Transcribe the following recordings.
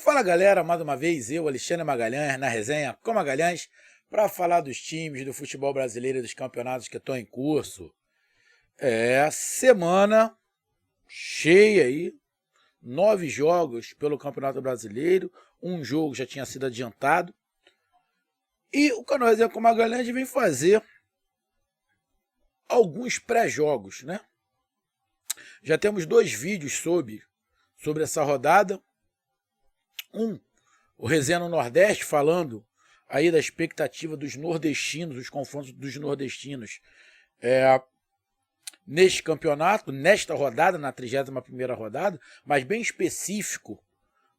Fala galera, mais uma vez eu, Alexandre Magalhães, na resenha com Magalhães, para falar dos times do futebol brasileiro e dos campeonatos que estão em curso. Semana cheia aí, 9 jogos pelo Campeonato Brasileiro, um jogo já tinha sido adiantado. E o canal Resenha com Magalhães vem fazer alguns pré-jogos, né? Já temos 2 vídeos sobre essa rodada. O Resenha no Nordeste, falando aí da expectativa dos nordestinos, os confrontos dos nordestinos neste campeonato, nesta rodada, na 31ª rodada, mas bem específico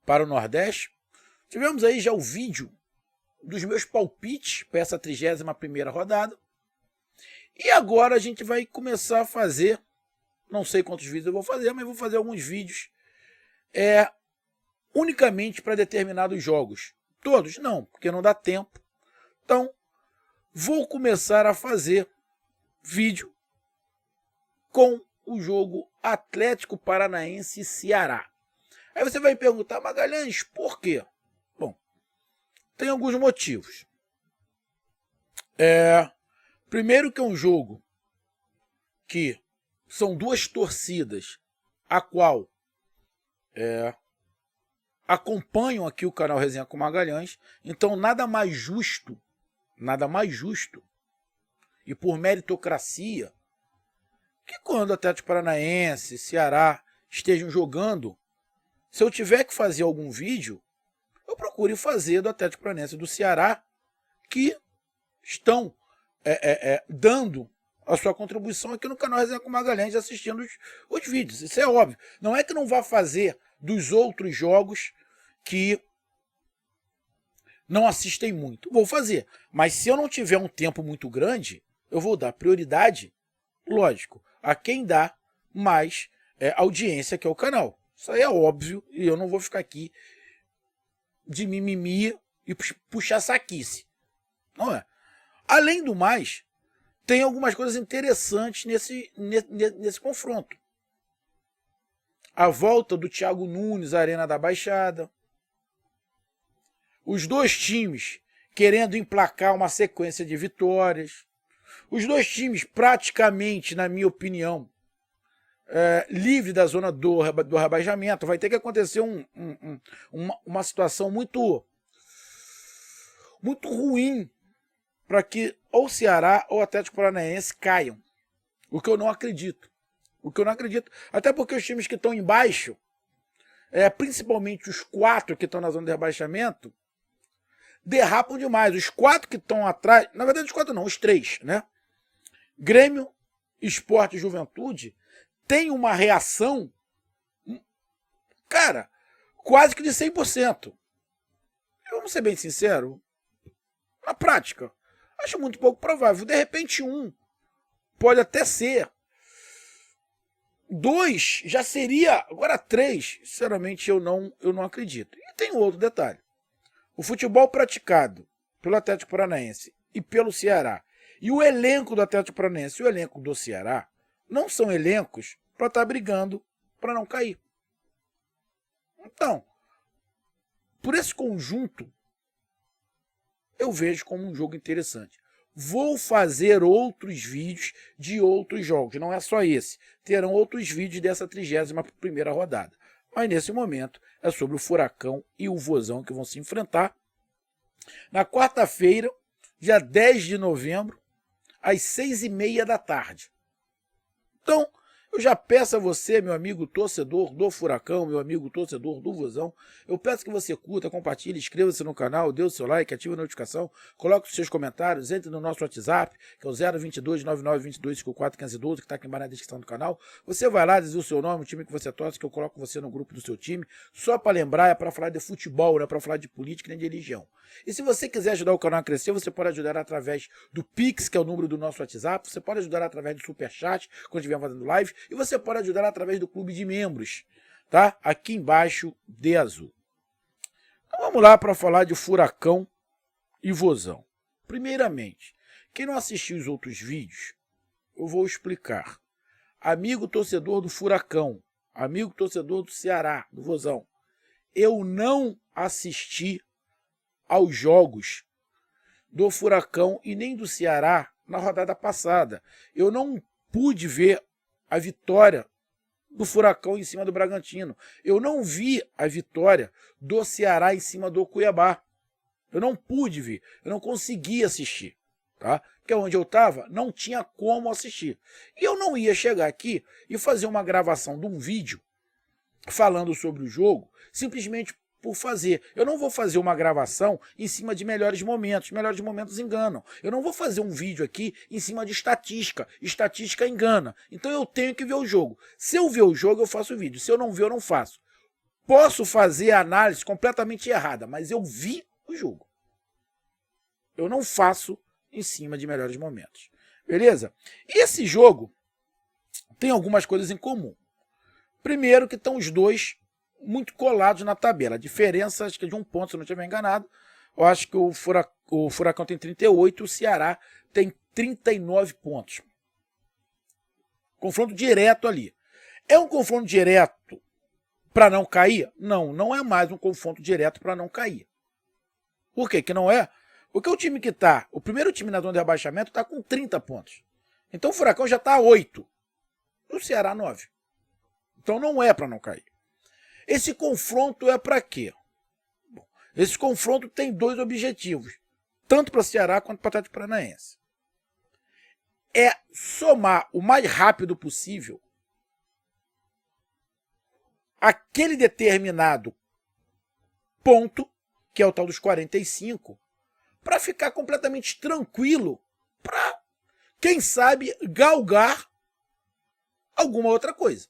para o Nordeste. Tivemos aí já o vídeo dos meus palpites para essa 31ª rodada. E agora a gente vai começar a fazer, não sei quantos vídeos eu vou fazer, mas vou fazer alguns vídeos unicamente para determinados jogos. Todos? Não, porque não dá tempo. Então, vou começar a fazer vídeo com o jogo Atlético Paranaense e Ceará. Aí você vai me perguntar, Magalhães, por quê? Bom, tem alguns motivos. Primeiro que é um jogo que são 2 torcidas a qual acompanham aqui o canal Resenha com Magalhães, então nada mais justo, e por meritocracia, que quando Atlético Paranaense e Ceará estejam jogando, se eu tiver que fazer algum vídeo, eu procure fazer do Atlético Paranaense e do Ceará, que estão dando a sua contribuição aqui no canal Resenha com Magalhães, assistindo os vídeos. Isso é óbvio. Não é que não vá fazer dos outros jogos que não assistem muito. Vou fazer. Mas se eu não tiver um tempo muito grande, eu vou dar prioridade, lógico, a quem dá mais audiência, que é o canal. Isso aí é óbvio e eu não vou ficar aqui de mimimi e puxar saquice. Não é? Além do mais, tem algumas coisas interessantes nesse confronto. A volta do Thiago Nunes à Arena da Baixada. Os 2 times querendo emplacar uma sequência de vitórias. Os 2 times praticamente, na minha opinião, livre da zona do rebaixamento. Vai ter que acontecer uma situação muito ruim para que ou o Ceará ou o Atlético Paranaense caiam. O que eu não acredito. Até porque os times que estão embaixo, principalmente os 4 que estão na zona de rebaixamento, derrapam demais. Os 4 que estão atrás, na verdade os 4 não, os 3, né? Grêmio, Sport e Juventude tem uma reação, cara, quase que de 100%. Eu vou ser bem sincero, na prática, acho muito pouco provável. De repente pode até ser. 2 já seria, agora 3, sinceramente eu não acredito. E tem outro detalhe. O futebol praticado pelo Atlético Paranaense e pelo Ceará, e o elenco do Atlético Paranaense e o elenco do Ceará, não são elencos para estar brigando para não cair. Então, por esse conjunto, eu vejo como um jogo interessante. Vou fazer outros vídeos de outros jogos, não é só esse. Terão outros vídeos dessa 31ª rodada. Mas nesse momento é sobre o Furacão e o Vozão que vão se enfrentar na quarta-feira, dia 10 de novembro, às 6h30 da tarde. Então, eu já peço a você, meu amigo torcedor do Furacão, meu amigo torcedor do Vozão, eu peço que você curta, compartilhe, inscreva-se no canal, dê o seu like, ative a notificação, coloque os seus comentários, entre no nosso WhatsApp, que é o 022 9922 54 512, que está aqui embaixo na descrição do canal. Você vai lá dizer o seu nome, o time que você torce, que eu coloco você no grupo do seu time. Só para lembrar, é para falar de futebol, não é para falar de política nem de religião. E se você quiser ajudar o canal a crescer, você pode ajudar através do Pix, que é o número do nosso WhatsApp, você pode ajudar através do Superchat, quando estiver fazendo live, e você pode ajudar através do clube de membros, tá? Aqui embaixo de azul. Então vamos lá para falar de Furacão e Vozão. Primeiramente, quem não assistiu os outros vídeos, eu vou explicar. Amigo torcedor do Furacão, amigo torcedor do Ceará, do Vozão, eu não assisti aos jogos do Furacão e nem do Ceará na rodada passada. Eu não pude ver a vitória do Furacão em cima do Bragantino. Eu não vi a vitória do Ceará em cima do Cuiabá. Eu não pude ver, eu não consegui assistir, tá? Porque onde eu estava não tinha como assistir. E eu não ia chegar aqui e fazer uma gravação de um vídeo falando sobre o jogo simplesmente por fazer. Eu não vou fazer uma gravação em cima de melhores momentos. Melhores momentos enganam. Eu não vou fazer um vídeo aqui em cima de estatística. Estatística engana. Então eu tenho que ver o jogo. Se eu ver o jogo, eu faço o vídeo. Se eu não ver, eu não faço. Posso fazer a análise completamente errada, mas eu vi o jogo. Eu não faço em cima de melhores momentos. Beleza? E esse jogo tem algumas coisas em comum. Primeiro que estão os dois muito colados na tabela. A diferença acho que é de 1 ponto, se eu não estiver enganado. Eu acho que o Furacão tem 38, o Ceará tem 39 pontos. Confronto direto ali. É um confronto direto para não cair? Não, não é mais um confronto direto para não cair. Por quê que não é? Porque o time que está, o primeiro time na zona de rebaixamento está com 30 pontos. Então o Furacão já está a 8. E o Ceará 9. Então não é para não cair. Esse confronto é para quê? Bom, esse confronto tem 2 objetivos, tanto para o Ceará quanto para o Atlético Paranaense. É somar o mais rápido possível aquele determinado ponto, que é o tal dos 45, para ficar completamente tranquilo, para, quem sabe, galgar alguma outra coisa.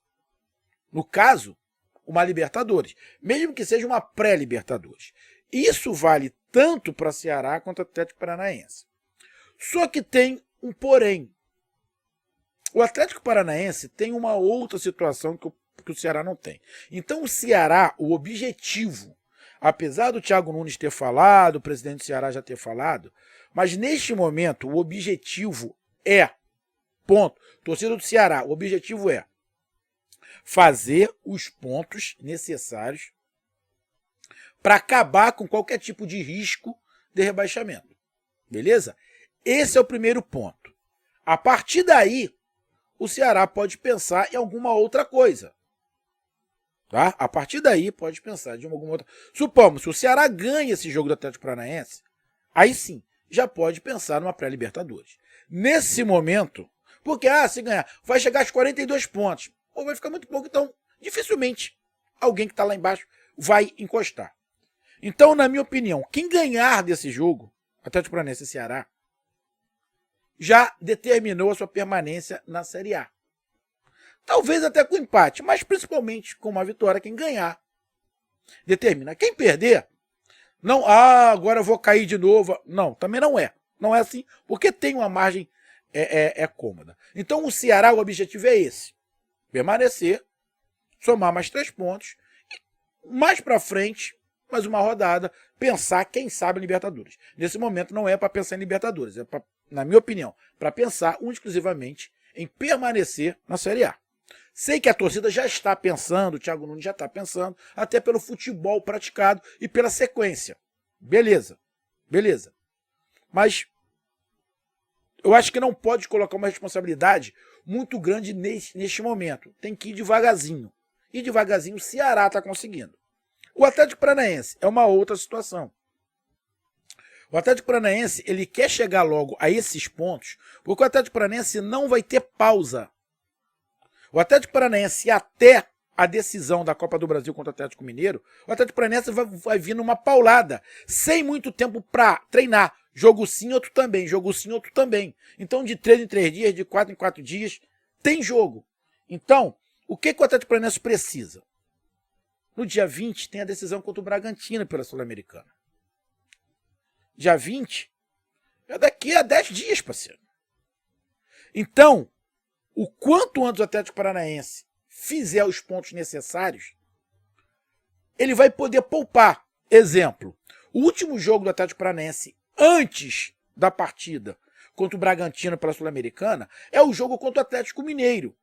No caso, uma Libertadores, mesmo que seja uma pré-Libertadores. Isso vale tanto para Ceará quanto Atlético Paranaense. Só que tem um porém. O Atlético Paranaense tem uma outra situação que o Ceará não tem. Então o Ceará, o objetivo, apesar do Thiago Nunes ter falado, o presidente do Ceará já ter falado, mas neste momento o objetivo é, ponto, torcida do Ceará, o objetivo é fazer os pontos necessários para acabar com qualquer tipo de risco de rebaixamento. Beleza? Esse é o primeiro ponto. A partir daí, o Ceará pode pensar em alguma outra coisa. Tá? A partir daí, pode pensar em alguma outra. Supomos, se o Ceará ganha esse jogo do Atlético Paranaense, aí sim, já pode pensar numa pré-Libertadores. Nesse momento, porque se ganhar, vai chegar aos 42 pontos. Ou vai ficar muito pouco, então dificilmente alguém que está lá embaixo vai encostar. Então, na minha opinião, quem ganhar desse jogo, Atlético Paranaense e Ceará, já determinou a sua permanência na Série A. Talvez até com empate, mas principalmente com uma vitória, quem ganhar determina. Quem perder, não, agora eu vou cair de novo. Não, também não é. Não é assim, porque tem uma margem cômoda. Então o Ceará, o objetivo é esse. Permanecer, somar mais 3 pontos, e mais para frente, mais uma rodada, pensar, quem sabe, em Libertadores. Nesse momento não é para pensar em Libertadores, é, na minha opinião, para pensar exclusivamente em permanecer na Série A. Sei que a torcida já está pensando, o Thiago Nunes já está pensando, até pelo futebol praticado e pela sequência. Beleza, beleza. Mas eu acho que não pode colocar uma responsabilidade muito grande neste momento. Tem que ir devagarzinho. E devagarzinho o Ceará está conseguindo. O Atlético Paranaense é uma outra situação. O Atlético Paranaense ele quer chegar logo a esses pontos, porque o Atlético Paranaense não vai ter pausa. O Atlético Paranaense, até a decisão da Copa do Brasil contra o Atlético Mineiro, o Atlético Paranaense vai vir numa paulada, sem muito tempo para treinar. Jogo sim, outro também. Jogo sim, outro também. Então, de 3 em 3 dias, de 4 em 4 dias, tem jogo. Então, o que o Atlético Paranaense precisa? No dia 20, tem a decisão contra o Bragantino pela Sul-Americana. Dia 20 é daqui a 10 dias, parceiro. Então, o quanto antes o Atlético Paranaense fizer os pontos necessários, ele vai poder poupar. Exemplo, o último jogo do Atlético Paranaense antes da partida contra o Bragantino pela Sul-Americana é o jogo contra o Atlético Mineiro.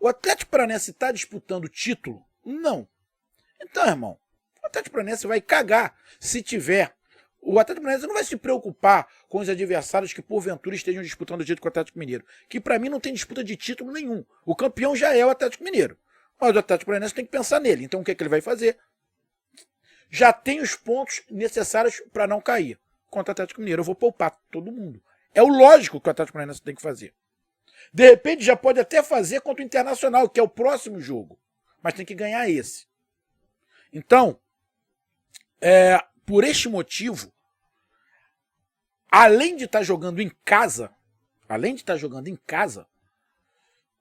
O Atlético Paranaense está disputando o título? Não. Então, irmão, o Atlético Paranaense vai cagar se tiver. O Atlético Paranaense não vai se preocupar com os adversários que porventura estejam disputando o título com o Atlético Mineiro, que para mim não tem disputa de título nenhum. O campeão já é o Atlético Mineiro, mas o Atlético Paranaense tem que pensar nele. Então o que é que ele vai fazer? Já tem os pontos necessários para não cair. Contra o Atlético Mineiro, eu vou poupar todo mundo. É o lógico que o Atlético Paranaense tem que fazer. De repente já pode até fazer contra o Internacional, que é o próximo jogo, mas tem que ganhar esse. Então, por este motivo, além de estar jogando em casa,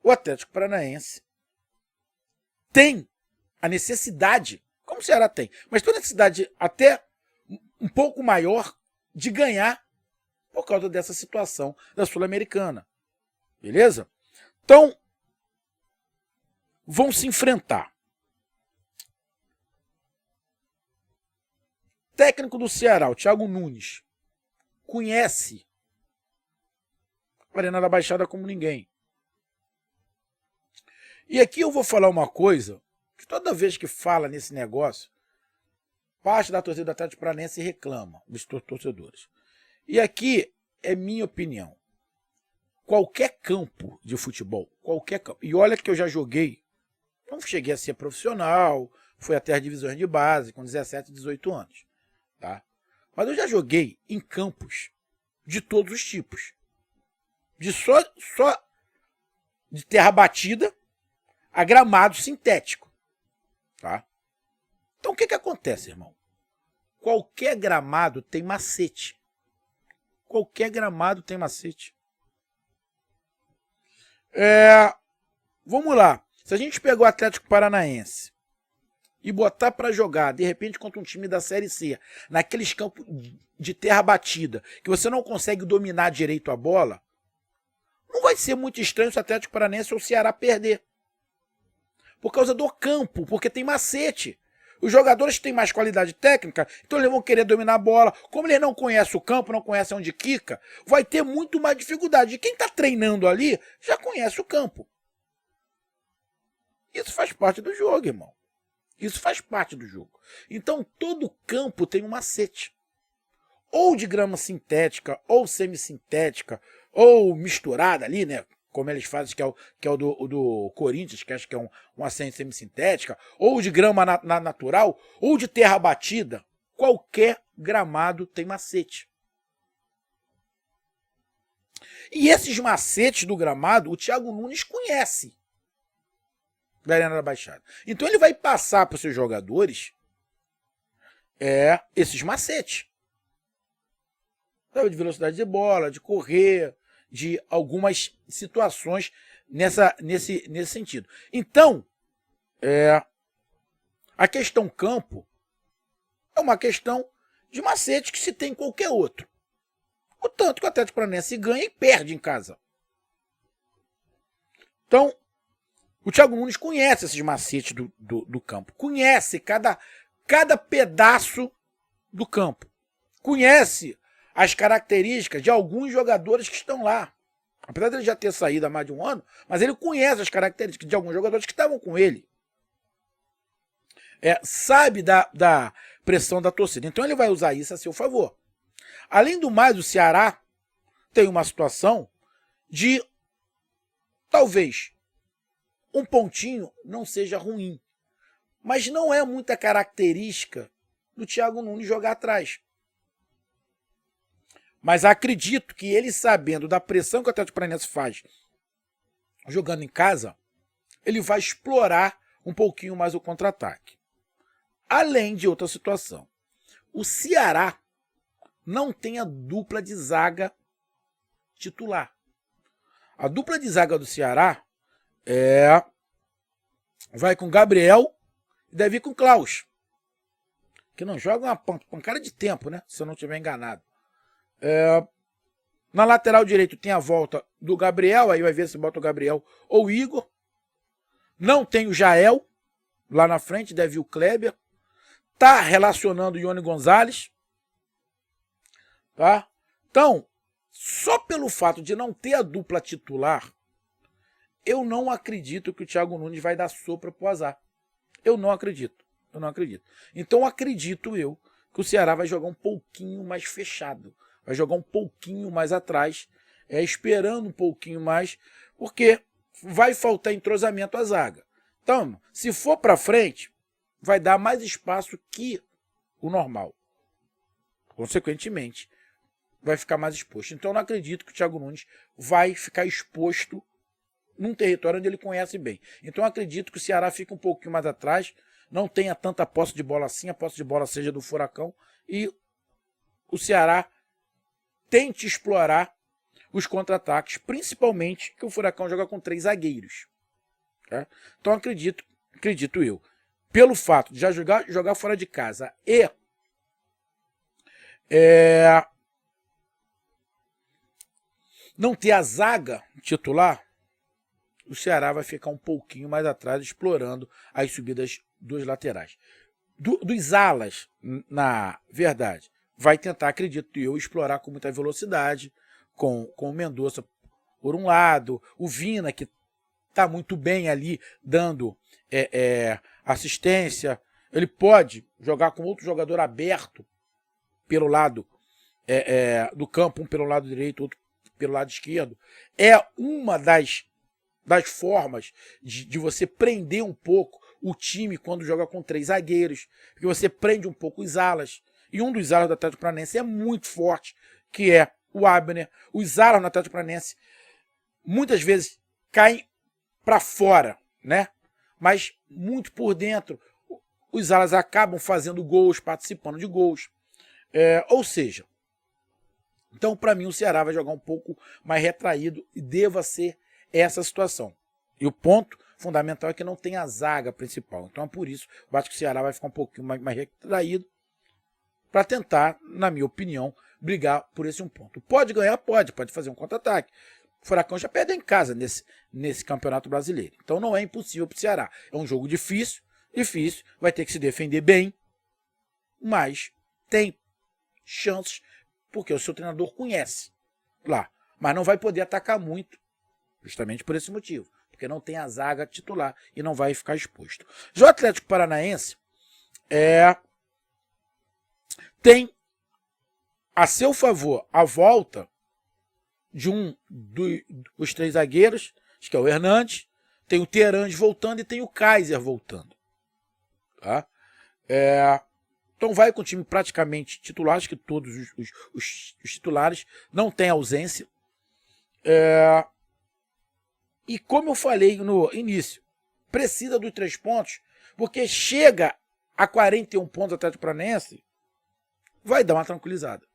o Atlético Paranaense tem a necessidade, como o Ceará tem, mas tem a necessidade até um pouco maior de ganhar por causa dessa situação da Sul-Americana. Beleza? Então, vão se enfrentar. Técnico do Ceará, o Thiago Nunes, conhece a Arena da Baixada como ninguém. E aqui eu vou falar uma coisa que toda vez que fala nesse negócio, parte da torcida do Atlético Paranaense reclama dos torcedores. E aqui é minha opinião. Qualquer campo de futebol, qualquer campo, e olha que eu já joguei, não cheguei a ser profissional, fui até as divisões de base com 17, 18 anos. Tá? Mas eu já joguei em campos de todos os tipos. Só de terra batida a gramado sintético. Tá? Então o que acontece, irmão? Qualquer gramado tem macete. Qualquer gramado tem macete. Vamos lá. Se a gente pegar o Atlético Paranaense e botar para jogar, de repente, contra um time da Série C, naqueles campos de terra batida, que você não consegue dominar direito a bola, não vai ser muito estranho se o Atlético Paranaense ou o Ceará perder. Por causa do campo, porque tem macete. Os jogadores têm mais qualidade técnica, então eles vão querer dominar a bola. Como eles não conhecem o campo, não conhecem onde quica, vai ter muito mais dificuldade. E quem está treinando ali já conhece o campo. Isso faz parte do jogo, irmão. Isso faz parte do jogo. Então todo campo tem um macete. Ou de grama sintética, ou semissintética, ou misturada ali, né? Como eles fazem, que é o do Corinthians, que acho que é uma semissintética, ou de grama natural, ou de terra batida. Qualquer gramado tem macete. E esses macetes do gramado, o Thiago Nunes conhece da Arena da Baixada. Então ele vai passar para os seus jogadores esses macetes. De velocidade de bola, de correr, de algumas situações nesse sentido. Então, a questão campo é uma questão de macete que se tem em qualquer outro. O tanto que o Atlético Paranaense ganha e perde em casa. Então, o Thiago Nunes conhece esses macetes do campo. Conhece cada pedaço do campo. Conhece as características de alguns jogadores que estão lá. Apesar de ele já ter saído há mais de um ano, mas ele conhece as características de alguns jogadores que estavam com ele. Sabe da pressão da torcida. Então ele vai usar isso a seu favor. Além do mais, o Ceará tem uma situação de talvez um pontinho não seja ruim. Mas não é muita característica do Thiago Nunes jogar atrás. Mas acredito que ele, sabendo da pressão que o Atlético Paranaense faz jogando em casa, ele vai explorar um pouquinho mais o contra-ataque. Além de outra situação. O Ceará não tem a dupla de zaga titular. A dupla de zaga do Ceará vai com Gabriel e deve ir com Klaus. Que não joga uma pancada de tempo, né? Se eu não estiver enganado. Na lateral direito tem a volta do Gabriel, aí vai ver se bota o Gabriel ou o Igor. Não tem o Jael lá na frente, deve ir o Kleber. Tá relacionando o Ione Gonzalez. Tá? Então, só pelo fato de não ter a dupla titular, eu não acredito que o Thiago Nunes vai dar sopro pro azar. Eu não acredito. Eu não acredito. Então acredito eu que o Ceará vai jogar um pouquinho mais fechado. Vai jogar um pouquinho mais atrás, esperando um pouquinho mais, porque vai faltar entrosamento à zaga. Então, se for para frente, vai dar mais espaço que o normal. Consequentemente, vai ficar mais exposto. Então, eu não acredito que o Thiago Nunes vai ficar exposto num território onde ele conhece bem. Então, eu acredito que o Ceará fica um pouquinho mais atrás, não tenha tanta posse de bola assim, a posse de bola seja do Furacão, e o Ceará tente explorar os contra-ataques, principalmente que o Furacão joga com 3 zagueiros. Tá? Então, acredito eu, pelo fato de já jogar fora de casa e não ter a zaga titular, o Ceará vai ficar um pouquinho mais atrás, explorando as subidas dos laterais. Dos alas, na verdade, vai tentar, acredito eu, explorar com muita velocidade, com o Mendonça por um lado, o Vina, que está muito bem ali, dando assistência. Ele pode jogar com outro jogador aberto pelo lado do campo, um pelo lado direito, outro pelo lado esquerdo. É uma das formas de você prender um pouco o time quando joga com 3 zagueiros, porque você prende um pouco os alas. E um dos alas do Atlético Paranaense é muito forte, que é o Abner. Os alas no Atlético Paranaense muitas vezes caem para fora, né? Mas muito por dentro. Os alas acabam fazendo gols, participando de gols. Ou seja, então para mim o Ceará vai jogar um pouco mais retraído e deva ser essa situação. E o ponto fundamental é que não tem a zaga principal. Então é por isso que eu acho que o Ceará vai ficar um pouquinho mais retraído para tentar, na minha opinião, brigar por esse um ponto. Pode ganhar? Pode fazer um contra-ataque. O Furacão já perdeu em casa nesse Campeonato Brasileiro. Então não é impossível para o Ceará. É um jogo difícil, vai ter que se defender bem, mas tem chances, porque o seu treinador conhece lá. Mas não vai poder atacar muito, justamente por esse motivo, porque não tem a zaga titular e não vai ficar exposto. Já o Atlético Paranaense tem a seu favor a volta de dos 3 zagueiros, acho que é o Hernandes, tem o Terãs voltando e tem o Kaiser voltando. Tá? Então vai com o time praticamente titular, acho que todos os titulares, não tem ausência. E como eu falei no início, precisa dos 3 pontos, porque chega a 41 pontos do Atlético Paranaense, vai dar uma tranquilizada.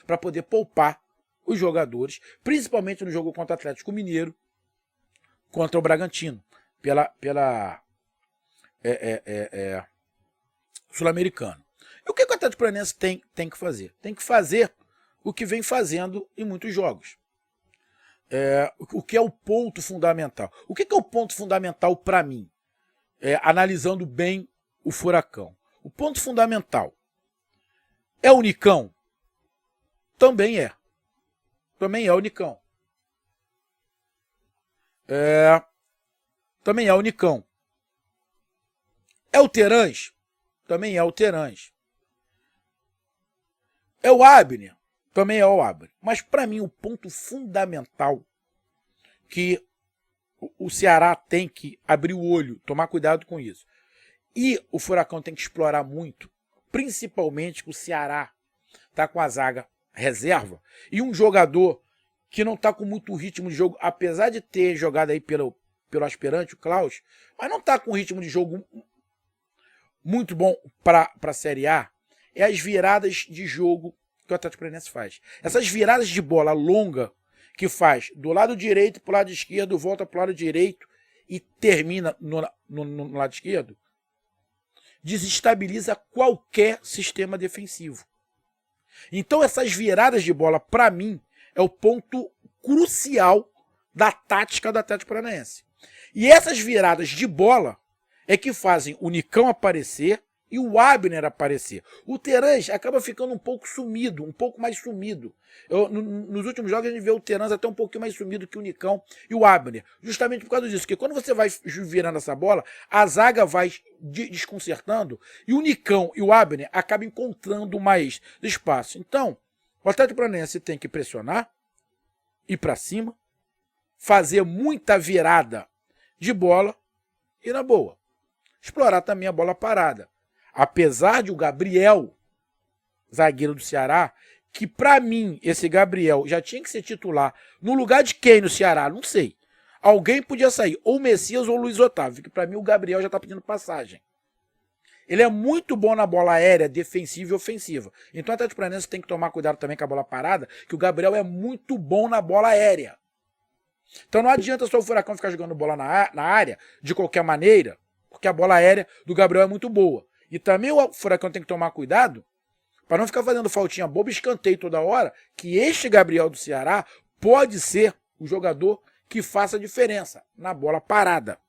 Para poder poupar os jogadores, principalmente no jogo contra o Atlético Mineiro, contra o Bragantino, pela Sul-Americana. E o que o Atlético Paranaense tem que fazer? Tem que fazer o que vem fazendo em muitos jogos. O que é o ponto fundamental? O que é o ponto fundamental para mim? Analisando bem o Furacão. O ponto fundamental é o Nicão? Também é. Também é o Nicão. Também é o Nicão. É o Terãs? Também é o Terãs. É o Abner? Também é o Abner. Mas para mim o ponto fundamental que o Ceará tem que abrir o olho, tomar cuidado com isso. E o Furacão tem que explorar muito, principalmente que o Ceará está com a zaga reserva e um jogador que não está com muito ritmo de jogo, apesar de ter jogado aí pelo aspirante, o Klaus, mas não está com ritmo de jogo muito bom para a Série A, é as viradas de jogo que o Atlético Paranaense faz. Essas viradas de bola longa que faz do lado direito para o lado esquerdo, volta para o lado direito e termina no lado esquerdo, desestabiliza qualquer sistema defensivo. Então essas viradas de bola, para mim, é o ponto crucial da tática do Atlético Paranaense. E essas viradas de bola é que fazem o Nicão aparecer e o Abner aparecer. O Terãs acaba ficando um pouco sumido, um pouco mais sumido. Nos últimos jogos a gente vê o Terãs até um pouquinho mais sumido que o Nicão e o Abner. Justamente por causa disso, porque quando você vai virando essa bola, a zaga vai desconcertando e o Nicão e o Abner acabam encontrando mais espaço. Então, o Atlético Paranaense tem que pressionar, ir para cima, fazer muita virada de bola e, na boa, explorar também a bola parada. Apesar de o Gabriel, zagueiro do Ceará, que para mim esse Gabriel já tinha que ser titular no lugar de quem no Ceará? Não sei. Alguém podia sair, ou o Messias ou o Luiz Otávio, que para mim o Gabriel já está pedindo passagem. Ele é muito bom na bola aérea, defensiva e ofensiva. Então o Atlético Paranaense tem que tomar cuidado também com a bola parada, que o Gabriel é muito bom na bola aérea. Então não adianta só o Furacão ficar jogando bola na área de qualquer maneira, porque a bola aérea do Gabriel é muito boa. E também o Furacão tem que tomar cuidado para não ficar fazendo faltinha boba e escanteio toda hora, que este Gabriel do Ceará pode ser o jogador que faça a diferença na bola parada,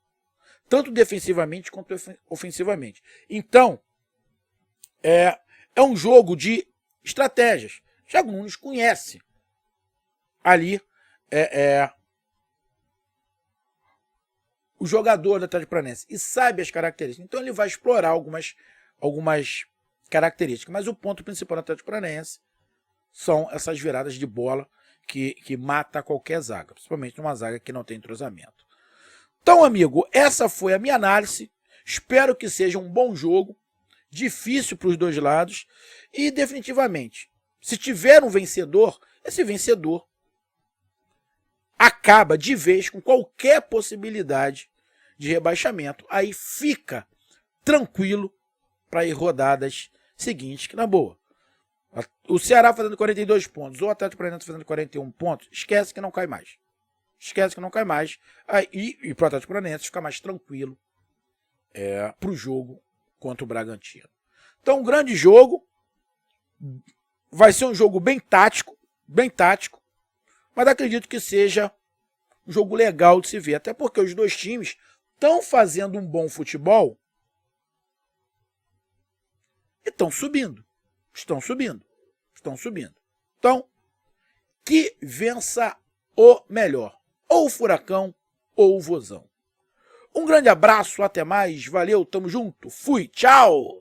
tanto defensivamente quanto ofensivamente. Então, é um jogo de estratégias. Thiago Nunes conhece ali o jogador do Atlético Paranaense e sabe as características. Então ele vai explorar algumas características. Mas o ponto principal do Atlético Paranaense são essas viradas de bola que mata qualquer zaga, principalmente numa zaga que não tem entrosamento. Então, amigo, essa foi a minha análise. Espero que seja um bom jogo, difícil para os dois lados e definitivamente, se tiver um vencedor, esse vencedor acaba de vez com qualquer possibilidade de rebaixamento. Aí fica tranquilo para ir rodadas seguintes, que na boa. O Ceará fazendo 42 pontos, ou o Atlético Paranaense fazendo 41 pontos, esquece que não cai mais. Esquece que não cai mais. E para o Atlético Paranaense ficar mais tranquilo para o jogo contra o Bragantino. Então, um grande jogo. Vai ser um jogo bem tático, mas acredito que seja um jogo legal de se ver. Até porque os dois times estão fazendo um bom futebol e estão subindo. Estão subindo. Então, que vença o melhor. Ou o Furacão ou o Vozão. Um grande abraço, até mais. Valeu, tamo junto. Fui, tchau!